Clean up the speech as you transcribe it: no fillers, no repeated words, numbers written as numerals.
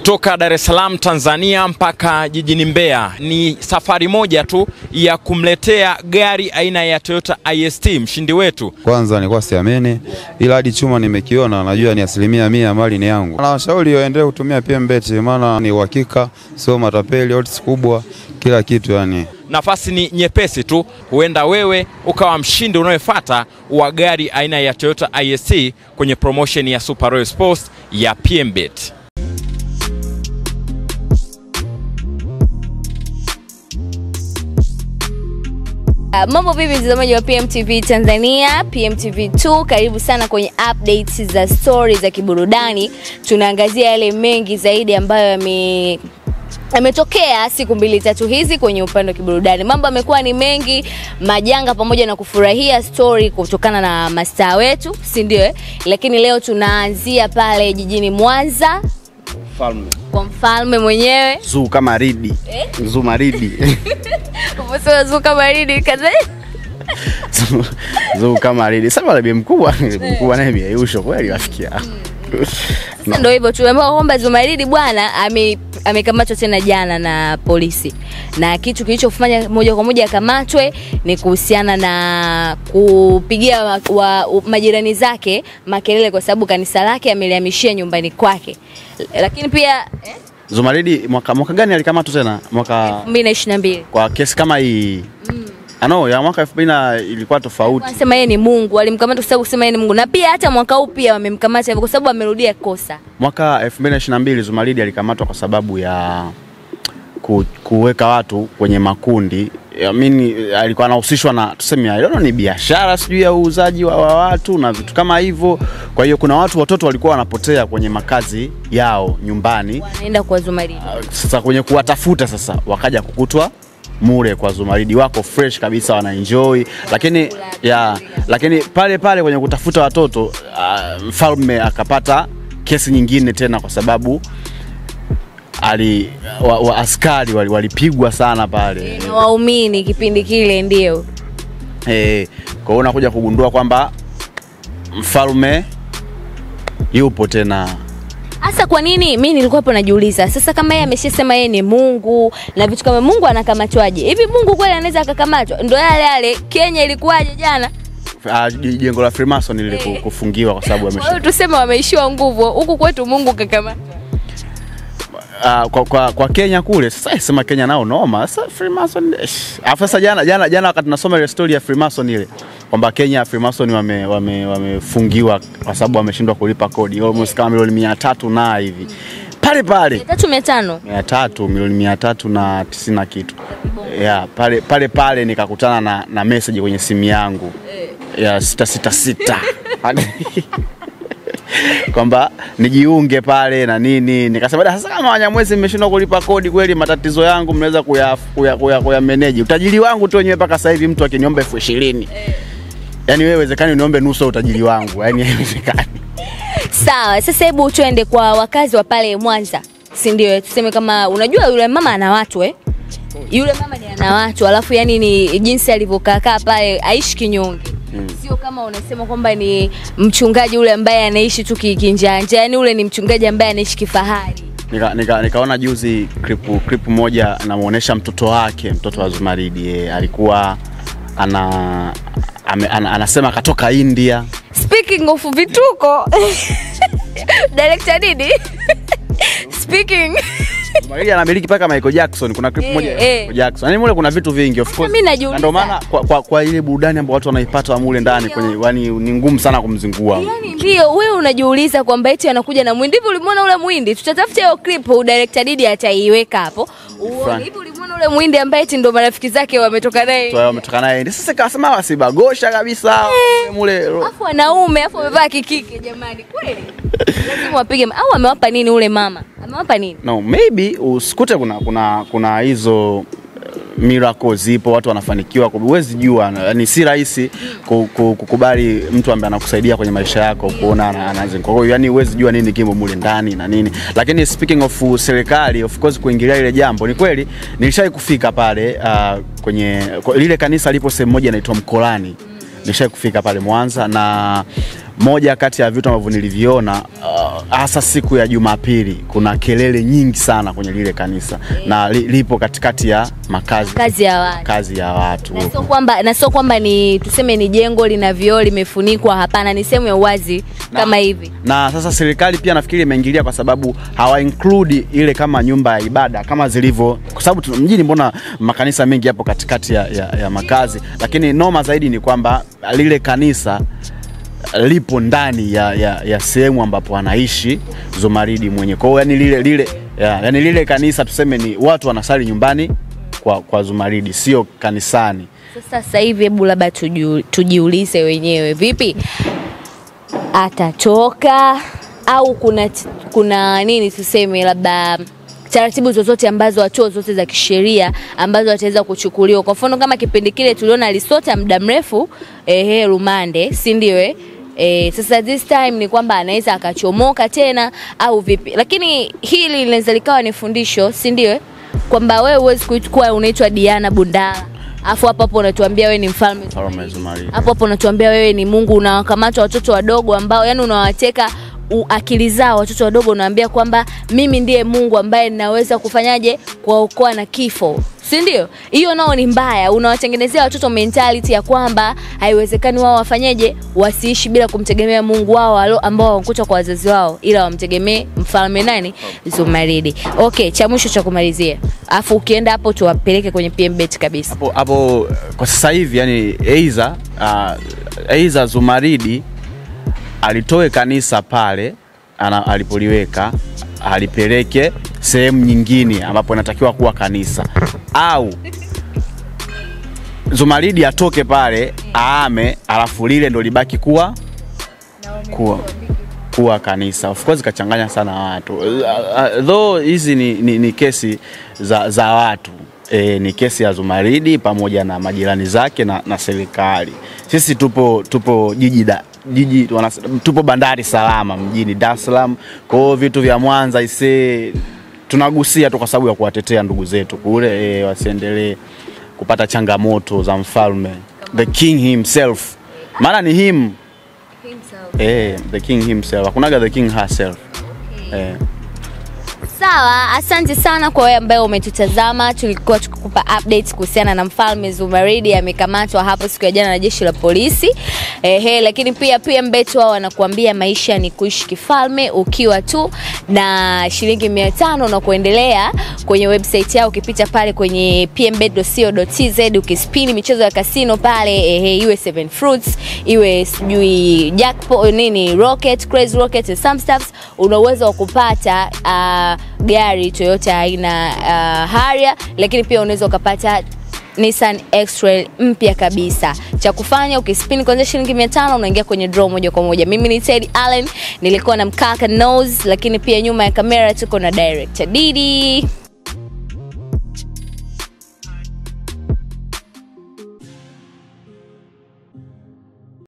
Kutoka Dar es Salaam Tanzania mpaka jijini Mbeya ni safari moja tu ya kumletea gari aina ya Toyota IST mshindi wetu. Kwanza nilikuwa siamini, ila hadi chuma nimekiona najua ni 100% mali ni yangu. Na washauri waendelee kutumia PMBet maana ni uhakika, sio matapeli, odds kubwa, kila kitu yani. Nafasi ni nyepesi tu, huenda wewe ukawa mshindi unayefuata wa gari aina ya Toyota IST kwenye promotion ya Super Royal Sports ya PMBet. Mambo vipi mtazamaji wa PMTV Tanzania, PMTV2, karibu sana kwenye updates za stories za kiburudani. Tunaangazia yale mengi zaidi ambayo yametokea siku 2-3 hizi kwenye upande wa kiburudani. Mambo yamekuwa ni mengi, majanga pamoja na kufurahia story kutokana na mastaa wetu, si ndio? Lakini leo tunaanzia pale jijini Mwanza. Kwa mfalme mwenyewe Zuu kama Ridi. Zuu Maridi. Uposema Zuu kama Ridi kaza. Zuu kama Ridi. Sasa bibi mkubwa naye biayusho kweli wafikia. Sasa ndio hivyo tumeambiwa kwamba Zuu Maridi bwana amekamatwa tena jana na polisi. Na kitu kilichofanya moja kwa moja akamatwe ni kuhusiana na kupigia majirani zake makelele kwa sababu kanisa lake amelihamishia nyumbani kwake. Lakini pia Zuu Maridi mwaka gani alikamatwa tena? Mwaka 2022. Kwa kesi kama hii. Ya mwaka 2000 ilikuwa tofauti. Wanasema yeye ni Mungu, walimkamata kwa sababu kusema yeye ni Mungu. Na pia hata mwaka huu pia wamemkamata kwa sababu amerudia kosa. Mwaka 2022 Zuu Maridi alikamatwa kwa sababu ya kuweka watu kwenye makundi. Alikuwa anahusishwa na tuseme ni biashara sijui ya uuzaji wa watu na vitu kama hivyo. Kwa hiyo kuna watoto walikuwa wanapotea kwenye makazi yao nyumbani. Wanaenda kwa Zuu Maridi. Sasa kwenye kuwatafuta sasa wakaja kukutwa mure kwa Zuu Maridi, wako fresh kabisa, wana enjoy. Lakini pale kwenye kutafuta watoto mfalme akapata kesi nyingine tena kwa sababu askari walipigwa sana pale. Na waumini kipindi kile ndio. Kwa hiyo unakuja kugundua kwamba mfalme yupo tena. Asa kwa nini mimi nilikuwa hapo najiuliza, sasa kama yeye ameshasema yeye ni Mungu na vitu kama Mungu anakamatwaje? Hivi Mungu kweli anaweza akakamatwa? Ndio yale Kenya ilikuwaje jana? Jengo la Freemason lilikufungiwa kwa sababu Kwa hiyo tuseme wameishiwa nguvu, huku kwetu Mungu kakamatwa. Kwa Kenya kule sasa sema Kenya nao noma. Sasa Freemason afisa jana wakati tunasoma ile story ya Freemason ile kwamba Kenya Freemason wamefungiwa kwa sababu wameshindwa kulipa kodi almost kama milioni 300 na hivi. Pale 300 milioni 390 na kitu. Pale nikakutana na message kwenye simu yangu ya 666 kwamba nijiunge pale na nini. Nikasema sasa kama Wanyamwezi mmeshindwa kulipa kodi kweli, matatizo yangu mnaweza kuya manage. Utajiri wangu tu wenyewe mpaka sasa hivi mtu akiniomba 20,000. Yaani wewe wezekani uniombe nusu utajiri wangu. Yaani haiwezekani. Sawa, sasa hebu tuende kwa wakazi wa pale Mwanza. Si ndio? Tuseme kama unajua yule mama ana watu Yule mama ni ana watu, alafu yani ni jinsi alivyokaa pale aishi kinyonge. Sio kama unasema kwamba ni mchungaji ule ambaye anaishi tu kinjanja, yani ule ni mchungaji ambaye anaishi kifahari. Nikaona juzi clip moja anamuonesha mtoto wake, mtoto wa Zuu Maridi, alikuwa anasema katoka India. Speaking of vituko. Director Didi. Speaking Zuu Maridi anamiliki paka Michael Jackson. Kuna clip moja Michael Jackson. Yaani mule kuna vitu vingi of course. Ndio maana kwa ile burudani ambayo watu wanaipata mule ndani kwenye yani ni ngumu sana kumzingua. Yaani ndio wewe unajiuliza kwamba eti anakuja na mwindi. Hivi ulimuona ule mwindi? Tutatafuta hiyo clip Director Didi ataiweka hapo. Hivi ulimuona ule mwindi ambaye eti ndo marafiki zake wametoka naye? Sasa kasema wasibagosha kabisa mule. Afu wanaume wamevaa kikike jamani kweli. Lazima wapige au amewapa nini ule mama? Amewapa nini? No, maybe usikute kuna hizo miracles zipo, watu wanafanikiwa, huwezi jua. Yani si rahisi kukubali mtu ambaye anakusaidia kwenye maisha yako kuona anaanza. Kwa hiyo yani huwezi jua nini kimbo mule ndani na nini. Lakini speaking of serikali, of course kuingilia ile jambo, ni kweli nilishai kufika pale kwenye lile kanisa lipo sehemu moja inaitwa Mkolani. Nilishai kufika pale Mwanza na moja kati ya vitu ambavyo niliviona hasa siku ya Jumapili, kuna kelele nyingi sana kwenye lile kanisa na lipo katikati ya kazi ya watu. Na sio kwamba ni tuseme ni jengo lina vioo limefunikwa, hapana, ni sehemu ya uwazi kama hivi. Na sasa serikali pia nafikiri imeingilia kwa sababu hawa include ile kama nyumba ya ibada kama zilivyo, kwa sababu mjini mbona makanisa mengi yapo katikati ya makazi, lakini noma zaidi ni kwamba lile kanisa lipo ndani ya sehemu ambapo anaishi Zumaridi mwenye. Kwa hiyo yani lile kanisa tuseme ni watu wanasali nyumbani kwa Zumaridi, sio kanisani. Sasa hivi hebu labda tujiulize wenyewe, vipi atatoka au kuna nini tuseme labda taratibu zozote ambazo hatua zote za kisheria ambazo wataweza kuchukuliwa. Kwa mfano kama kipindi kile tuliona alisota muda mrefu rumande, si ndio? Sasa this time ni kwamba anaweza akachomoka tena au vipi? Lakini hili linaweza likawa ni fundisho, si ndio? Kwamba wewe huwezi kuchukua unaitwa Diana Bundala, afu hapo unatuambia wewe ni mfalme Zumaridi. Hapo unatuambia wewe ni Mungu, unawakamata watoto wadogo ambao yani unawateka akili zao watoto wadogo, unaambia kwamba mimi ndiye Mungu ambaye ninaweza kufanyaje kuwaokoa na kifo, si ndio? Hiyo nao ni mbaya. Unawatengenezea watoto mentality ya kwamba haiwezekani wao wafanyaje wasiishi bila kumtegemea Mungu wao ambao wakuta kwa wazazi wao, ila wamtegemee mfalme nani? Zumaridi. Okay, cha mwisho cha kumalizia, afu ukienda hapo tuwapeleke kwenye PMBet kabisa. Hapo kwa sasa hivi yani Eiza Zumaridi alitoe kanisa pale alipoliweka, alipeleke sehemu nyingine ambapo inatakiwa kuwa kanisa, au Zumaridi atoke pale aame, alafu lile ndo libaki kuwa kanisa. Of course kachanganya sana watu. Though hizi ni kesi za watu. Ni kesi ya Zumaridi pamoja na majirani zake na serikali. Sisi tupo tupo bandari salama mjini Dar es Salaam. Kwa hiyo vitu vya Mwanza tunagusia tu kwa sababu ya kuwatetea ndugu zetu kule wasiendelee kupata changamoto za mfalme, the king himself. Maana ni him himself. The king himself. Hakunaga the king herself. Sawa, asante sana kwa wewe ambaye umetutazama. Tulikuwa tukukupa updates kuhusiana na mfalme Zumaridi amekamatwa hapo siku ya jana na jeshi la polisi. Lakini pia PMBet wao wanakuambia maisha ni kuishi kifalme ukiwa tu na shilingi 500 na kuendelea kwenye website yao. Ukipita pale kwenye pmbet.co.tz ukispini michezo ya casino pale, iwe 7 fruits, iwe sijui jackpot nini, rocket, crazy rocket and some stuffs, una uwezo wa kupata gari Toyota aina Harrier, lakini pia unaweza ukapata Nissan X-Trail mpya kabisa. Cha kufanya ukispin kuanzia shilingi 500 unaingia kwenye draw moja kwa moja. Mimi ni Teddy Allen, nilikuwa na mkaka Nose, lakini pia nyuma ya kamera tuko na director Didi.